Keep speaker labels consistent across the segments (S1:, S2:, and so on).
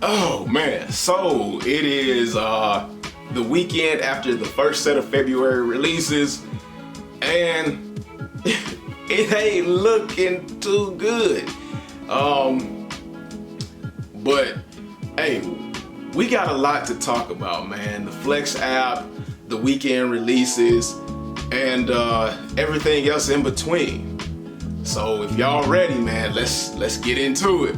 S1: Oh man, so it is the weekend after the first set of February releases, and it ain't looking too good. But hey, we got a lot to talk about, man. The Flex app, the weekend releases, and everything else in between. So if y'all ready, man, let's get into it.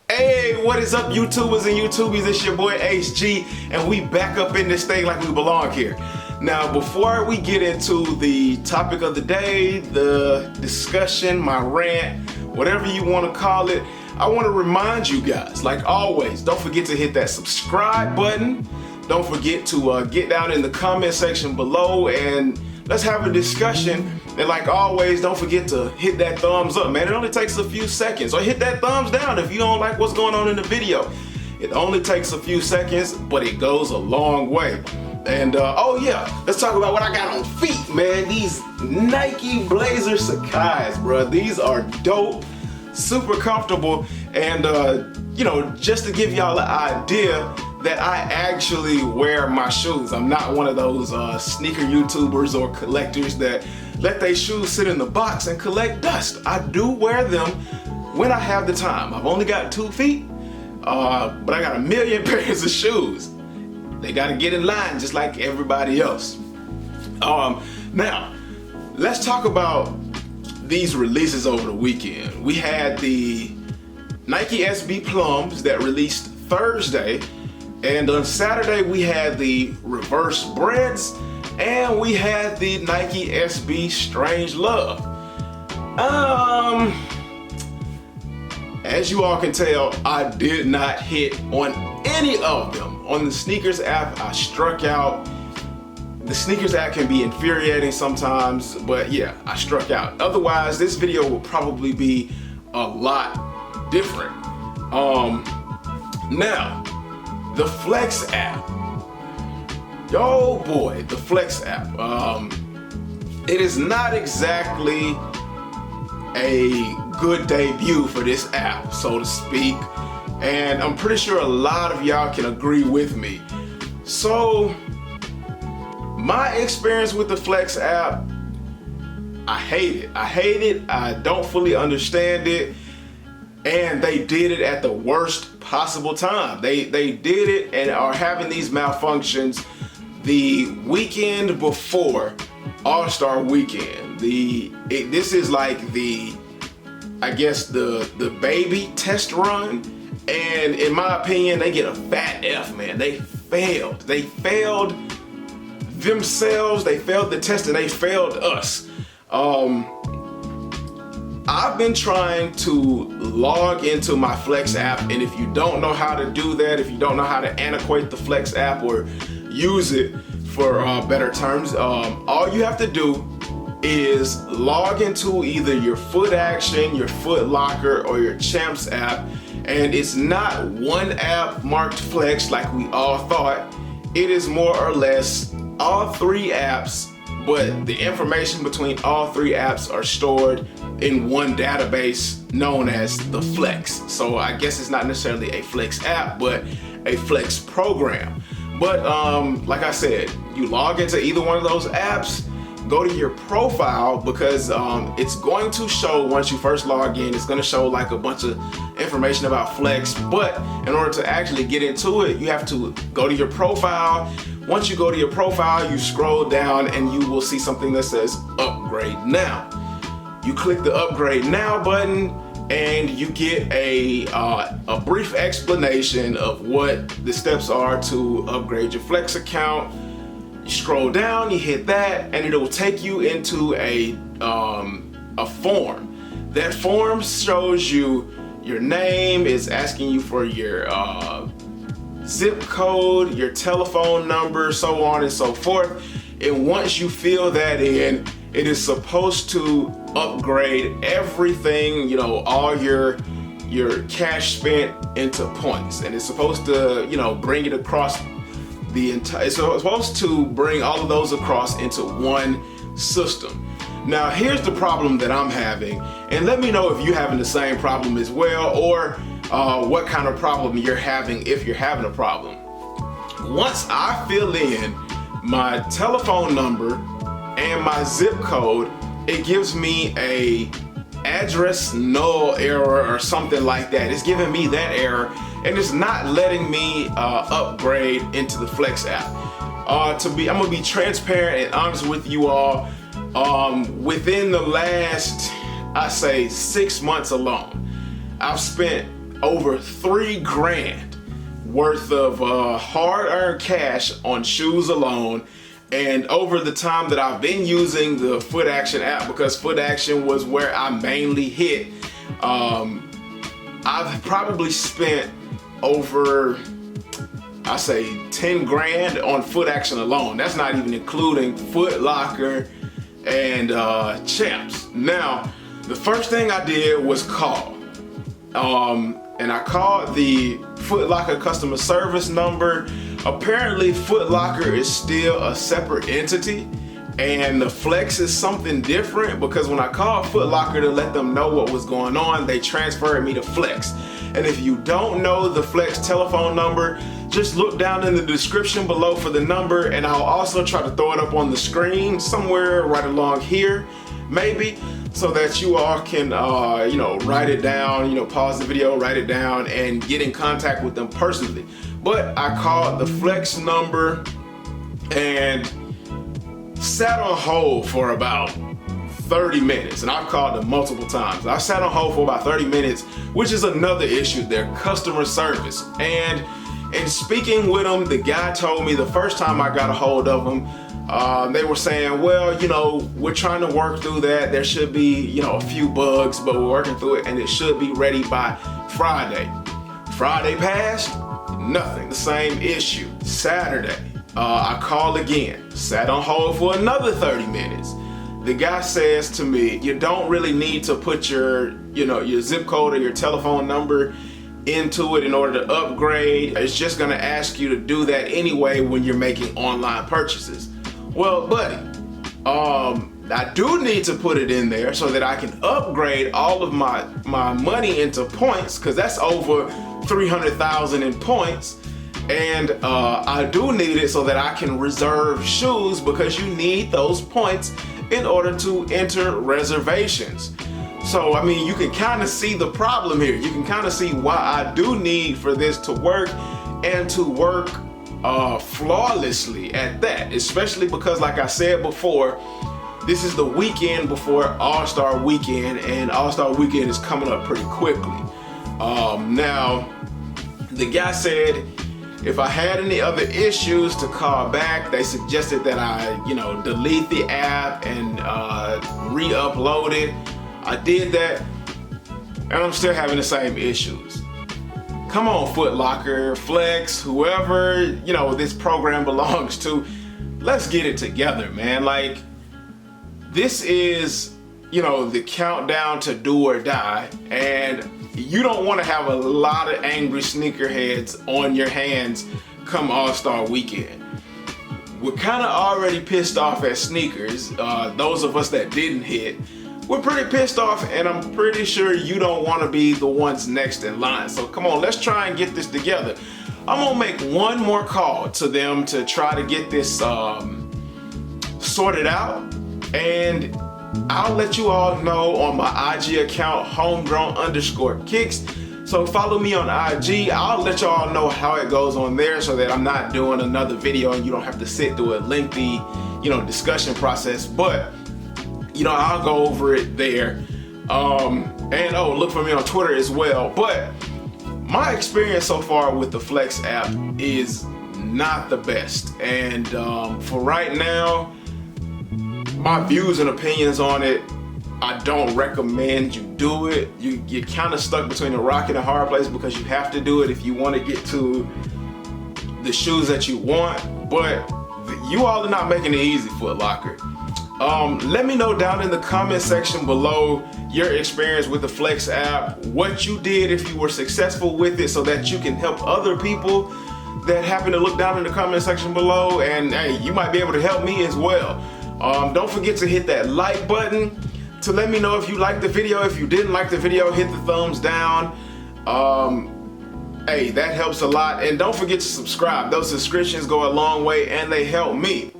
S1: Hey, what is up, YouTubers and YouTubies? It's your boy HG, and we back up in this thing like we belong here. Now, before we get into the topic of the day, the discussion, my rant, whatever you want to call it, I want to remind you guys, like always, don't forget to hit that subscribe button. Don't forget to get down in the comment section below and let's have a discussion. And like always, don't forget to hit that thumbs up, man. It only takes a few seconds. Or hit that thumbs down if you don't like what's going on in the video. It only takes a few seconds, but it goes a long way. And oh yeah, let's talk about what I got on feet, man. These Nike Blazer Sakai's, bro. These are dope, super comfortable, and you know, just to give y'all an idea that I actually wear my shoes. I'm not one of those sneaker YouTubers or collectors that let their shoes sit in the box and collect dust. I do wear them when I have the time. I've only got 2 feet, but I got a million pairs of shoes. They gotta get in line just like everybody else. Now, let's talk about these releases over the weekend. We had the Nike SB Plums that released Thursday, and on Saturday we had the Reverse Breads, and we had the Nike SB Strange Love. As you all can tell, I did not hit on any of them. On the sneakers app, I struck out. The sneakers app can be infuriating sometimes, but yeah, I struck out. Otherwise, this video will probably be a lot different. Now, the Flex app. Yo boy, the Flex app. It is not exactly a good debut for this app, so to speak. And I'm pretty sure a lot of y'all can agree with me. So, my experience with the Flex app, I hate it. I hate it. I don't fully understand it. And they did it at the worst possible time. They did it and are having these malfunctions the weekend before All-Star Weekend. This is like the, I guess the baby test run. And in my opinion, they get a fat F, man. They failed. They failed themselves. They failed the test, and they failed us. I've been trying to log into my Flex app, and if you don't know how to do that, if you don't know how to annotate the Flex app or use it for better terms, all you have to do is log into either your Foot Action, your Foot Locker, or your Champs app. And it's not one app marked Flex like we all thought. It is more or less all 3 apps, but the information between all 3 apps are stored in one database known as the Flex. So I guess it's not necessarily a Flex app, but a Flex program. But like I said, you log into either one of those apps, go to your profile, because it's going to show, once you first log in, it's going to show like a bunch of information about Flex. But in order to actually get into it, you have to go to your profile. Once you go to your profile, you scroll down and you will see something that says Upgrade Now. You click the Upgrade Now button and you get a brief explanation of what the steps are to upgrade your Flex account. You scroll down, you hit that, and it will take you into a form. That form shows you your name, is asking you for your zip code, your telephone number, so on and so forth. And once you fill that in, it is supposed to upgrade everything, you know, all your cash spent into points. And it's supposed to, you know, bring it across the entire, it's supposed to bring all of those across into one system. Now here's the problem that I'm having, and let me know if you're having the same problem as well, or what kind of problem you're having if you're having a problem. Once I fill in my telephone number and my zip code, it gives me a address null error or something like that. It's giving me that error, and it's not letting me upgrade into the Flex app. I'm gonna be transparent and honest with you all. Within the last, I say 6 months alone, I've spent over $3,000 worth of hard-earned cash on shoes alone. And over the time that I've been using the Foot Action app, because Foot Action was where I mainly hit, I've probably spent over, I say, $10,000 on Foot Action alone. That's not even including Foot Locker and Champs. Now, the first thing I did was call. And I called the Foot Locker customer service number. Apparently Foot Locker is still a separate entity, and the Flex is something different, because when I called Foot Locker to let them know what was going on, they transferred me to Flex. And if you don't know the Flex telephone number, just look down in the description below for the number, and I'll also try to throw it up on the screen somewhere right along here, maybe, so that you all can, write it down, pause the video, write it down, and get in contact with them personally. But I called the Flex number and sat on hold for about 30 minutes, and I've called them multiple times. I sat on hold for about 30 minutes, which is another issue, their customer service. And in speaking with them, the guy told me the first time I got a hold of them, they were saying, well, we're trying to work through that. There should be, a few bugs, but we're working through it, and it should be ready by Friday. Friday passed, nothing, the same issue. Saturday, I called again, sat on hold for another 30 minutes. The guy says to me, you don't really need to put your zip code or your telephone number into it in order to upgrade. It's just gonna ask you to do that anyway when you're making online purchases. Well, buddy, I do need to put it in there so that I can upgrade all of my money into points, because that's over 300,000 in points. And I do need it so that I can reserve shoes, because you need those points in order to enter reservations. So, I mean, you can kind of see the problem here. You can kind of see why I do need for this to work, and to work flawlessly at that, especially because, like I said before, this is the weekend before All-Star Weekend, and All-Star Weekend is coming up pretty quickly. Now, the guy said if I had any other issues to call back. They suggested that I, delete the app and re-upload it. I did that, and I'm still having the same issues. Come on, Foot Locker, Flex, whoever, this program belongs to, let's get it together, man. Like, this is, the countdown to do or die, and you don't want to have a lot of angry sneakerheads on your hands come All-Star Weekend. We're kind of already pissed off at sneakers, those of us that didn't hit. We're pretty pissed off, and I'm pretty sure you don't want to be the ones next in line. So come on, let's try and get this together. I'm gonna make one more call to them to try to get this sorted out, and I'll let you all know on my IG account, homegrown_kicks. So follow me on IG. I'll let y'all know how it goes on there, so that I'm not doing another video and you don't have to sit through a lengthy, discussion process. But I'll go over it there. And look for me on Twitter as well. But my experience so far with the Flex app is not the best. And for right now, my views and opinions on it, I don't recommend you do it. You're kind of stuck between a rock and a hard place, because you have to do it if you want to get to the shoes that you want. But you all are not making it easy, Foot Locker. Let me know down in the comment section below your experience with the Flex app, what you did if you were successful with it, so that you can help other people that happen to look down in the comment section below, and hey, you might be able to help me as well. Don't forget to hit that like button to let me know if you liked the video. If you didn't like the video, hit the thumbs down. Hey, that helps a lot. And don't forget to subscribe. Those subscriptions go a long way and they help me.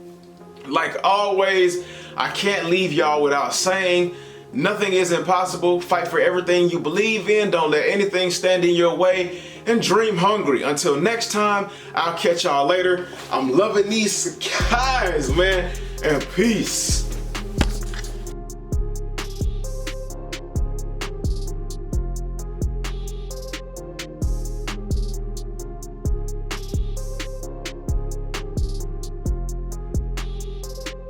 S1: Like always, I can't leave y'all without saying, nothing is impossible. Fight for everything you believe in. Don't let anything stand in your way. And dream hungry. Until next time, I'll catch y'all later. I'm loving these guys, man. And peace.